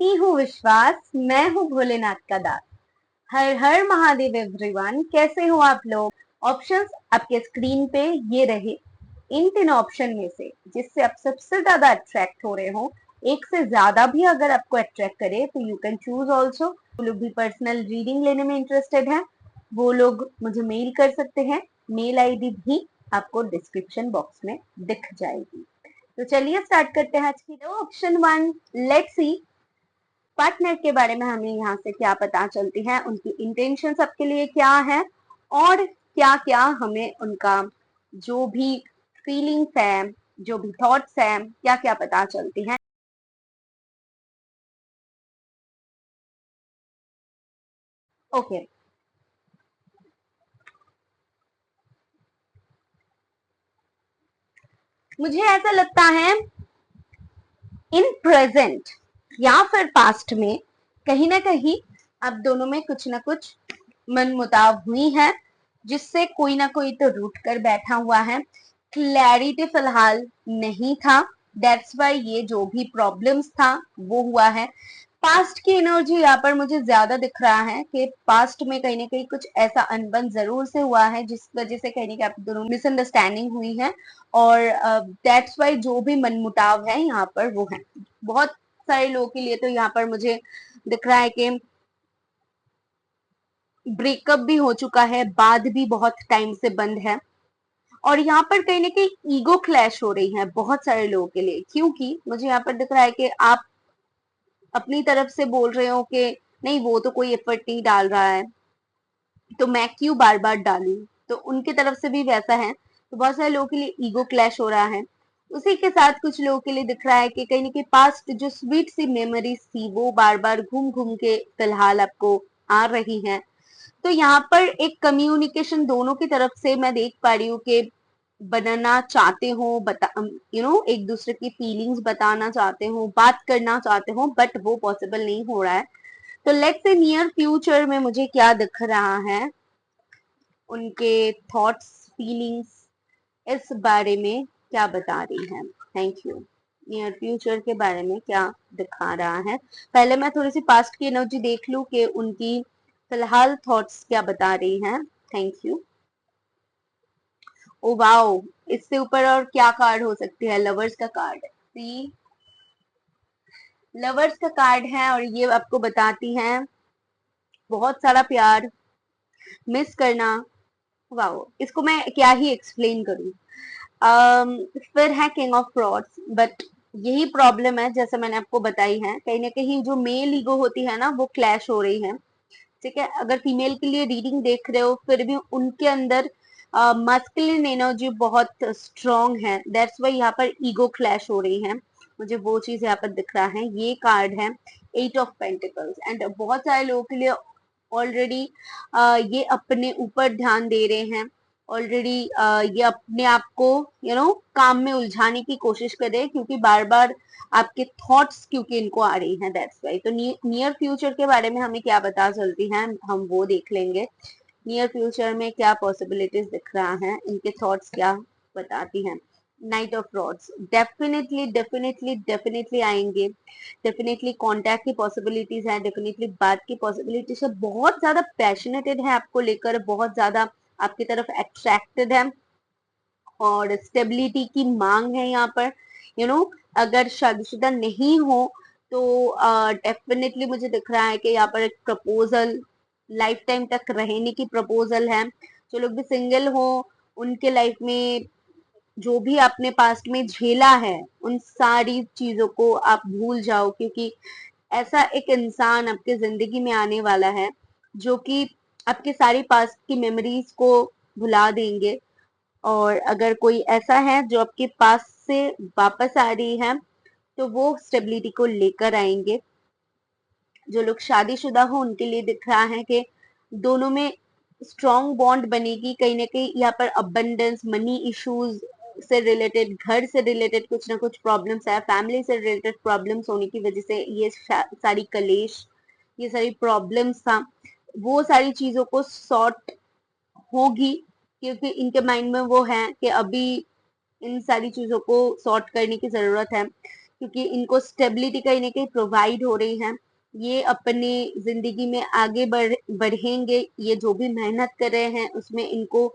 करती हूँ विश्वास, मैं हूँ भोलेनाथ का दास। हर हर महादेव एवरीवन, कैसे हो आप लोग। ऑप्शंस आपके स्क्रीन पे ये रहे। इन तीन ऑप्शन में से जिससे आप सबसे ज्यादा अट्रैक्ट हो रहे हो, एक से ज्यादा भी अगर आपको अट्रैक्ट करे तो यू कैन चूज ऑल्सो। वो लोग भी पर्सनल रीडिंग लेने में इंटरेस्टेड हैं, वो लोग मुझे मेल कर सकते हैं। मेल आईडी भी आपको डिस्क्रिप्शन बॉक्स में दिख जाएगी। तो चलिए स्टार्ट करते हैं आज की। तो option one, let's see partner के बारे में हमें यहाँ से क्या पता चलती है, उनकी इंटेंशन आपके लिए क्या है और क्या क्या हमें उनका जो भी फीलिंग्स है, जो भी थॉट्स है, क्या क्या पता चलती हैं। ओके, मुझे ऐसा लगता है इन प्रेजेंट या फिर पास्ट में कहीं ना कहीं आप दोनों में कुछ ना कुछ मनमुटाव हुई है, जिससे कोई ना कोई तो रूठ कर बैठा हुआ है। क्लैरिटी फिलहाल नहीं था, दैट्स वाई ये जो भी प्रॉब्लम्स था वो हुआ है। पास्ट की एनर्जी यहाँ पर मुझे ज्यादा दिख रहा है कि पास्ट में कहीं ना कहीं कुछ ऐसा अनबन जरूर से हुआ है जिस वजह से कहीं ना कहीं आप दोनों मिसअंडरस्टैंडिंग हुई है, और दैट्स वाई जो भी मनमुटाव है यहाँ पर वो है। बहुत सारे लोगों के लिए तो यहाँ पर मुझे दिख रहा है कि ब्रेकअप भी हो चुका है, बात भी बहुत टाइम से बंद है, और यहाँ पर कहीं ना कहीं ईगो क्लैश हो रही है बहुत सारे लोगों के लिए, क्योंकि मुझे यहाँ पर दिख रहा है कि आप अपनी तरफ से बोल रहे हो कि नहीं वो तो कोई एफर्ट नहीं डाल रहा है, तो मैं क्यों बार बार डालूं। तो उनके तरफ से भी वैसा है, तो बहुत सारे लोगों के लिए ईगो क्लैश हो रहा है। उसी के साथ कुछ लोगों के लिए दिख रहा है कि कहीं ना कहीं पास्ट जो स्वीट सी मेमोरीज थी वो बार बार घूम घूम के फिलहाल आपको आ रही हैं। तो यहाँ पर एक कम्युनिकेशन दोनों की तरफ से मैं देख पा रही हूँ कि बनाना चाहते हो, बता एक दूसरे की फीलिंग्स बताना चाहते हो, बात करना चाहते हो, बट वो पॉसिबल नहीं हो रहा है। तो लेट्स से नियर फ्यूचर में मुझे क्या दिख रहा है, उनके थॉट्स, फीलिंग्स इस बारे में क्या बता रही है। Thank you. नियर फ्यूचर के बारे में क्या दिखा रहा है, पहले मैं थोड़ी सी पास्ट की एनर्जी देख लूं कि उनकी फिलहाल थॉट्स क्या बता रही हैं। Thank you. ओ वाओ, इससे ऊपर और क्या कार्ड हो सकती है। लवर्स का कार्ड, सी लवर्स का कार्ड है, और ये आपको बताती हैं बहुत सारा प्यार मिस करना। वाओ, इसको मैं क्या ही एक्सप्लेन करूं। फिर है किंग ऑफ फ्रॉड्स, बट यही प्रॉब्लम है जैसे मैंने आपको बताई है, कहीं ना कहीं जो मेल ईगो होती है ना वो क्लैश हो रही है। ठीक है, अगर फीमेल के लिए रीडिंग देख रहे हो फिर भी उनके अंदर मस्कुलिन एनर्जी बहुत स्ट्रांग है, दैट्स वाई यहाँ पर ईगो क्लैश हो रही है। मुझे वो चीज यहाँ पर दिख रहा है। ये कार्ड है एट ऑफ पेंटिकल्स, एंड बहुत सारे लोगों के लिए ऑलरेडी ये अपने ऊपर ध्यान दे रहे हैं। ऑलरेडी ये अपने आप को काम में उलझाने की कोशिश कर रहे हैं, क्योंकि बार बार आपके थॉट्स क्योंकि इनको आ रही हैं, दैट्स वाई। तो नियर फ्यूचर के बारे में हमें क्या पता चलती है हम वो देख लेंगे। नियर फ्यूचर में क्या पॉसिबिलिटीज दिख रहा है, इनके थॉट्स क्या बताती हैं। Night of rods, definitely definitely definitely आएंगे। डेफिनेटली कांटेक्ट की पॉसिबिलिटीज है, डेफिनेटली बात की पॉसिबिलिटीज है, बहुत ज्यादा पैशनेटेड है आपको लेकर, बहुत ज्यादा आपकी तरफ अट्रैक्टेड है, और स्टेबिलिटी की मांग है यहाँ पर। अगर शादीशुदा नहीं हो तो डेफिनेटली मुझे दिख रहा है कि यहाँ पर एक प्रपोजल, लाइफ टाइम तक रहने की प्रपोजल है। जो लोग भी सिंगल हो, उनके लाइफ में जो भी आपने पास्ट में झेला है उन सारी चीजों को आप भूल जाओ, क्योंकि ऐसा एक इंसान आपके जिंदगी में आने वाला है जो कि आपके सारी पास्ट की मेमोरीज को भुला देंगे। और अगर कोई ऐसा है जो आपके पास से वापस आ रही है तो वो स्टेबिलिटी को लेकर आएंगे। जो लोग शादीशुदा हो उनके लिए दिख रहा है कि दोनों में स्ट्रॉन्ग बॉन्ड बनेगी। कहीं ना कहीं यहाँ पर अबंडेंस, मनी इश्यूज से रिलेटेड, घर से रिलेटेड कुछ ना कुछ प्रॉब्लम्स है, फैमिली से रिलेटेड प्रॉब्लम्स होने की वजह से ये सारी कलेश, ये सारी प्रॉब्लम्स था, वो सारी चीजों को सॉर्ट होगी, क्योंकि इनके माइंड में वो है कि अभी इन सारी चीजों को सॉर्ट करने की जरूरत है। क्योंकि इनको स्टेबिलिटी कहीं ना कहीं प्रोवाइड हो रही है। ये अपनी जिंदगी में आगे बढ़ेंगे, ये जो भी मेहनत कर रहे हैं उसमें इनको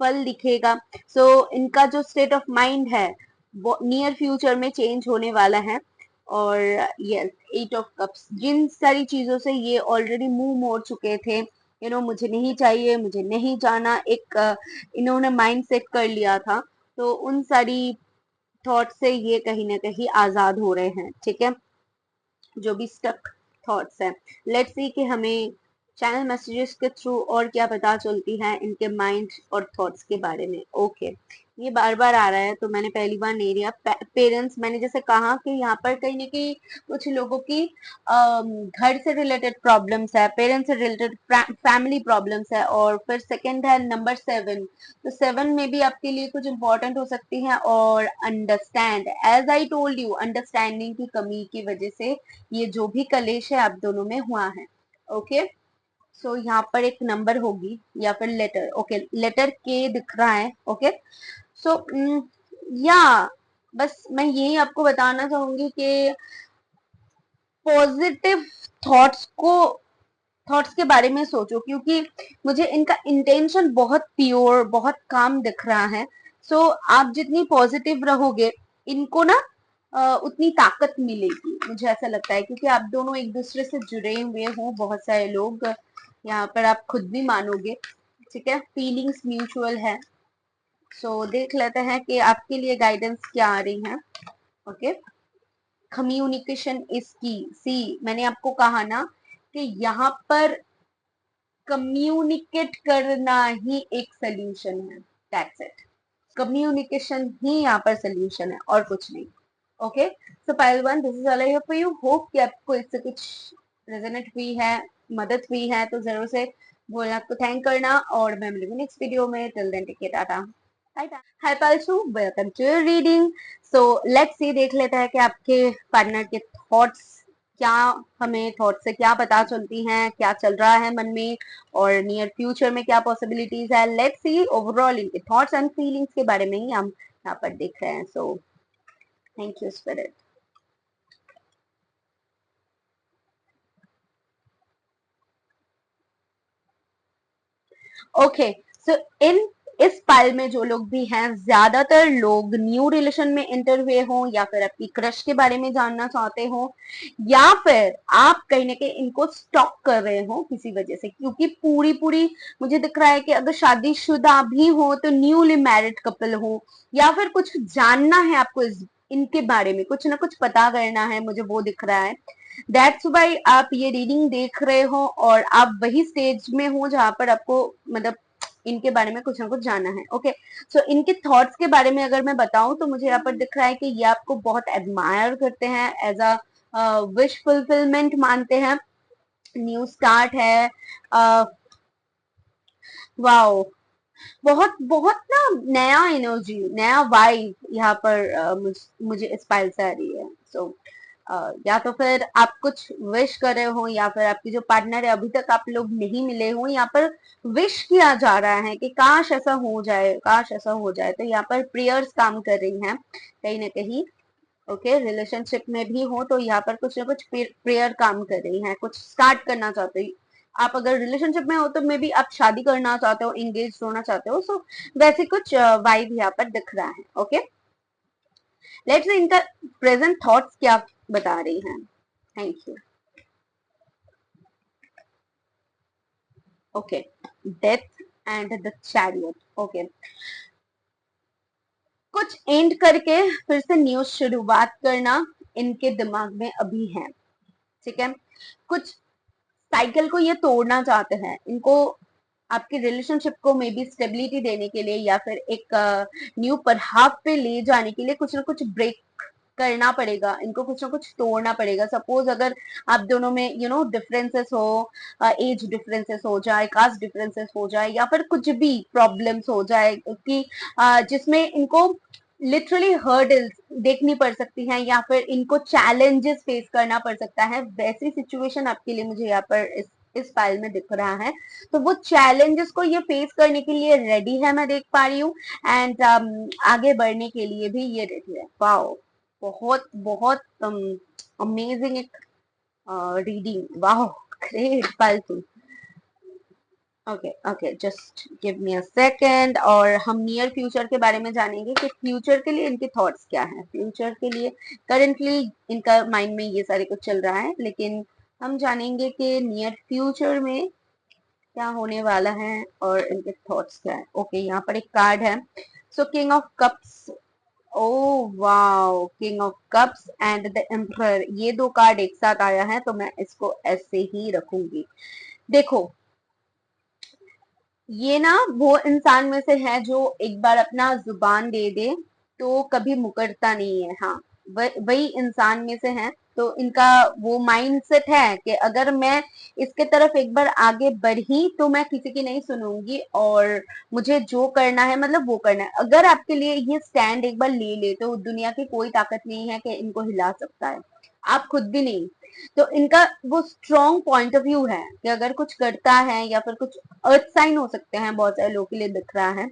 फल दिखेगा। सो इनका जो स्टेट ऑफ माइंड है वो नियर फ्यूचर में चेंज होने वाला है। और यस, 8 ऑफ कप्स, जिन सारी चीजों से ये ऑलरेडी मुंह मोड़ चुके थे, मुझे नहीं चाहिए, मुझे नहीं जाना, एक इन्होंने माइंड सेट कर लिया था, तो उन सारी थॉट से ये कहीं ना कहीं आजाद हो रहे हैं। ठीक है, जो भी स्टक थॉट्स हैं, लेट्स सी कि हमें चैनल मैसेजेस के थ्रू और क्या पता चलती है इनके माइंड और थॉट्स के बारे में। ओके, ये बार बार आ रहा है तो मैंने पहली बार नहीं लिया। पेरेंट्स, मैंने जैसे कहा कि यहाँ पर कहीं ना कहीं कुछ लोगों की घर से रिलेटेड प्रॉब्लम्स है, पेरेंट्स से रिलेटेड फैमिली प्रॉब्लम्स है। और फिर सेकंड है नंबर 7, तो 7 में भी आपके लिए कुछ इंपॉर्टेंट हो सकती है। और understand, as I told you, understanding की कमी की वजह से ये जो भी कलेश है आप दोनों में हुआ है। ओके, सो यहाँ पर एक नंबर होगी या फिर लेटर। ओके, लेटर के दिख रहा है। ओके, सो या बस मैं यही आपको बताना चाहूंगी कि पॉजिटिव थॉट्स को थॉट्स के बारे में सोचो, क्योंकि मुझे इनका इंटेंशन बहुत प्योर, बहुत काम दिख रहा है। सो आप जितनी पॉजिटिव रहोगे, इनको ना उतनी ताकत मिलेगी, मुझे ऐसा लगता है, क्योंकि आप दोनों एक दूसरे से जुड़े हुए हो, बहुत सारे लोग यहाँ पर, आप खुद भी मानोगे। ठीक है, फीलिंग्स म्यूचुअल है। सो देख लेते हैं कि आपके लिए गाइडेंस क्या आ रही है। ओके, कम्युनिकेशन इज की। सी, मैंने आपको कहा ना कि यहाँ पर कम्युनिकेट करना ही एक सोल्यूशन है। दैट्स इट, कम्युनिकेशन ही यहाँ पर सोल्यूशन है और कुछ नहीं। Okay, so pile one, this is all I have for you. Hope कि आपको इससे कुछ रेजोनेट हुई है, मदद हुई है, तो जरूर से बोलना को थैंक करना। और मैं मिलूंगी नेक्स्ट वीडियो में। Till then take care, tata, bye bye. Hi पालचू, welcome to your reading. So let's see, देख लेते हैं कि आपके पार्टनर के थॉट्स क्या, हमें थॉट से क्या पता चलती हैं, क्या चल रहा है मन में, और नियर फ्यूचर में क्या पॉसिबिलिटीज है। लेट्स सी, ओवरऑल इनके थॉट्स एंड फीलिंग्स के बारे में ही हम यहाँ पर देख रहे हैं। So thank you spirit. Okay, so in इस पाइल में जो लोग भी हैं, ज्यादातर लोग न्यू रिलेशन में एंटर हुए हों, या फिर अपनी क्रश के बारे में जानना चाहते हो, या फिर आप कहीं ना कहीं इनको स्टॉक कर रहे हो किसी वजह से, क्योंकि पूरी पूरी मुझे दिख रहा है कि अगर शादीशुदा भी हो तो न्यूली मैरिड कपल हो, या फिर कुछ जानना है आपको इनके बारे में, कुछ ना कुछ पता करना है, मुझे वो दिख रहा है। दैट्स वाई आप ये रीडिंग देख रहे हो, और आप वही स्टेज में हो जहां पर आपको मतलब इनके बारे में कुछ ना कुछ जानना है। ओके, सो इनके थॉट्स के बारे में अगर मैं बताऊं तो मुझे यहाँ पर दिख रहा है कि ये आपको बहुत एडमायर करते हैं, एज अ विश फुलफिलमेंट मानते हैं, न्यू स्टार्ट है। वाओ, बहुत बहुत ना नया एनर्जी, नया वाइब यहाँ पर मुझे इस फाइल से आ रही है। सो या तो फिर आप कुछ विश कर रहे हो, या फिर आपकी जो पार्टनर है अभी तक आप लोग नहीं मिले हो, यहाँ पर विश किया जा रहा है कि काश ऐसा हो जाए, काश ऐसा हो जाए। तो यहाँ पर प्रेयर्स काम कर रही हैं कहीं ना कहीं। ओके, रिलेशनशिप में भी हो तो यहाँ पर कुछ ना कुछ प्रेयर काम कर रही है, कुछ स्टार्ट करना चाहते हो आप। अगर रिलेशनशिप में हो तो मे बी आप शादी करना चाहते हो, इंगेज होना चाहते हो। सो वैसे कुछ वाइब यहाँ पर दिख रहा है। ओके, लेट्स इनका प्रेजेंट थॉट्स क्या बता रही हैं। Thank you. Okay, death and the chariot. Okay, कुछ एंड करके फिर से न्यू शुरुआत करना इनके दिमाग में अभी है। ठीक है, कुछ साइकिल को ये तोड़ना चाहते हैं, इनको आपके रिलेशनशिप को मे बी स्टेबिलिटी देने के लिए, या फिर एक न्यू पड़ाव पे ले जाने के लिए कुछ ना कुछ ब्रेक करना पड़ेगा, इनको कुछ ना कुछ तोड़ना पड़ेगा। सपोज अगर आप दोनों में डिफरेंसेस हो, एज डिफरेंसेस हो जाए, कास्ट डिफरेंसेस हो जाए, या फिर कुछ भी प्रॉब्लम्स हो जाए कि जिसमें इनको लिटरली हर्डल्स देखनी पड़ सकती हैं, या फिर इनको चैलेंजेस फेस करना पड़ सकता है, वैसी सिचुएशन आपके लिए मुझे यहाँ पर इस फाइल में दिख रहा है। तो वो चैलेंजेस को ये फेस करने के लिए रेडी है, मैं देख पा रही हूँ। एंड आगे बढ़ने के लिए भी ये रेडी है। वाओ, बहुत बहुत अमेजिंग एक रीडिंग, वाह, ग्रेट पालतू। Okay okay, just give me a second, और हम नियर फ्यूचर के बारे में जानेंगे कि फ्यूचर के लिए इनके थॉट्स क्या हैं। फ्यूचर के लिए करंटली इनका माइंड में ये सारे कुछ चल रहा है, लेकिन हम जानेंगे कि नियर फ्यूचर में क्या होने वाला है और इनके थॉट्स क्या है। ओके, यहाँ पर एक कार्ड है। So king of cups, oh wow, king of cups and the emperor, ये दो कार्ड एक साथ आया है, तो मैं इसको ऐसे ही रखूंगी। देखो, ये ना वो इंसान में से है जो एक बार अपना जुबान दे दे तो कभी मुकरता नहीं है। हाँ, वही इंसान में से है। तो इनका वो माइंडसेट है कि अगर मैं इसके तरफ एक बार आगे बढ़ी तो मैं किसी की नहीं सुनूंगी, और मुझे जो करना है मतलब वो करना है। अगर आपके लिए ये स्टैंड एक बार ले ले तो दुनिया की कोई ताकत नहीं है कि इनको हिला सकता है, आप खुद भी नहीं। तो इनका वो स्ट्रॉन्ग पॉइंट ऑफ व्यू है कि अगर कुछ करता है या फिर कुछ अर्थ साइन हो सकते हैं, बहुत सारे लोगों के लिए दिख रहा है,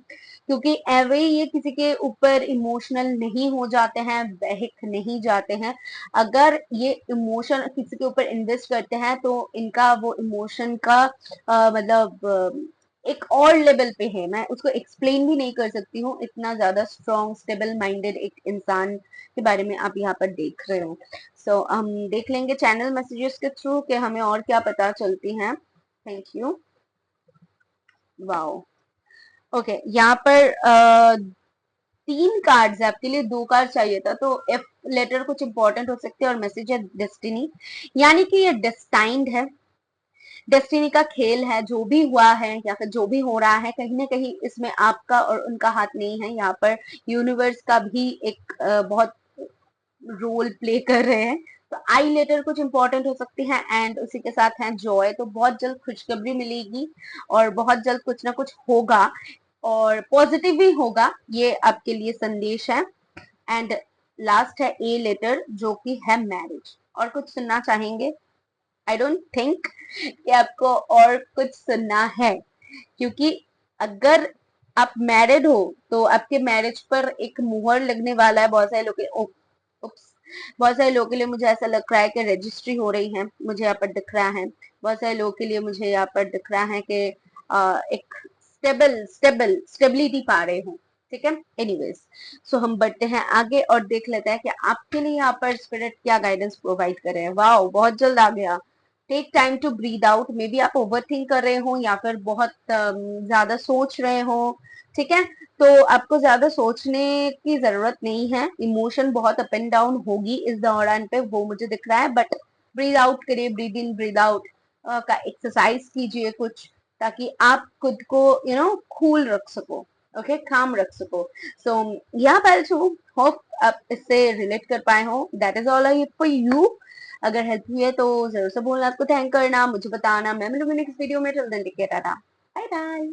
क्योंकि एवे ये किसी के ऊपर इमोशनल नहीं हो जाते हैं, बहक नहीं जाते हैं। अगर ये इमोशन किसी के ऊपर इन्वेस्ट करते हैं तो इनका वो इमोशन का मतलब एक और लेवल पे है, मैं उसको एक्सप्लेन भी नहीं कर सकती हूँ, इतना ज्यादा स्ट्रॉन्ग स्टेबल माइंडेड एक इंसान के बारे में आप यहाँ पर देख रहे हो। सो हम देख लेंगे चैनल मैसेजेस के थ्रू कि हमें और क्या पता चलती हैं। Thank you. वाओ, ओके, यहाँ पर तीन कार्ड्स है आपके लिए, दो कार्ड चाहिए था, तो एफ लेटर कुछ इंपॉर्टेंट हो सकते हैं, और मैसेज है डेस्टिनी, यानी कि ये डेस्टाइंड है, डेस्टिनी का खेल है। जो भी हुआ है या फिर जो भी हो रहा है, कहीं ना कहीं इसमें आपका और उनका हाथ नहीं है, यहाँ पर यूनिवर्स का भी एक बहुत रोल प्ले कर रहे हैं। तो आई लेटर कुछ इंपॉर्टेंट हो सकती है, एंड उसी के साथ है जॉय, तो बहुत जल्द खुशखबरी मिलेगी और बहुत जल्द कुछ ना कुछ होगा, और पॉजिटिव भी होगा, ये आपके लिए संदेश है। एंड लास्ट है ए लेटर, जो कि है मैरिज। और कुछ सुनना चाहेंगे? आई डोंट थिंक कि आपको और कुछ सुनना है, क्योंकि अगर आप मैरिड हो तो आपके मैरिज पर एक मुहर लगने वाला है। बहुत सारे लोग के उप्स, बहुत सारे लोगों के लिए मुझे ऐसा लग रहा है कि रजिस्ट्री हो रही है, मुझे यहाँ पर दिख रहा है। बहुत सारे लोगों के लिए मुझे यहाँ पर दिख रहा है कि एक स्टेबिलिटी पा रहे हो। ठीक है, एनीवेज, सो हम बढ़ते हैं आगे और देख लेते हैं कि आपके लिए यहाँ पर स्पिरिट क्या गाइडेंस प्रोवाइड कर रहे हैं। वाओ, बहुत जल्द आ गया। Take time to breathe out, maybe आप ओवर थिंक कर रहे हो या फिर बहुत ज्यादा सोच रहे हो। ठीक है, तो आपको ज्यादा सोचने की जरूरत नहीं है, इमोशन बहुत अप एंड डाउन होगी इस दौरान पे, वो मुझे दिख रहा है, बट ब्रीद आउट करिए, ब्रीद इन ब्रीद आउट का एक्सरसाइज कीजिए कुछ, ताकि आप खुद को कूल रख सको, ओके, काम रख सको। सो या पैल्सू, होप आप इससे रिलेट कर पाए हो। That is all I for you. अगर हेल्प हुई है तो जरूर से बोलना, आपको थैंक करना, मुझे बताना। मैं मिलूंगी नेक्स्ट वीडियो में, till then take care, tata, bye bye.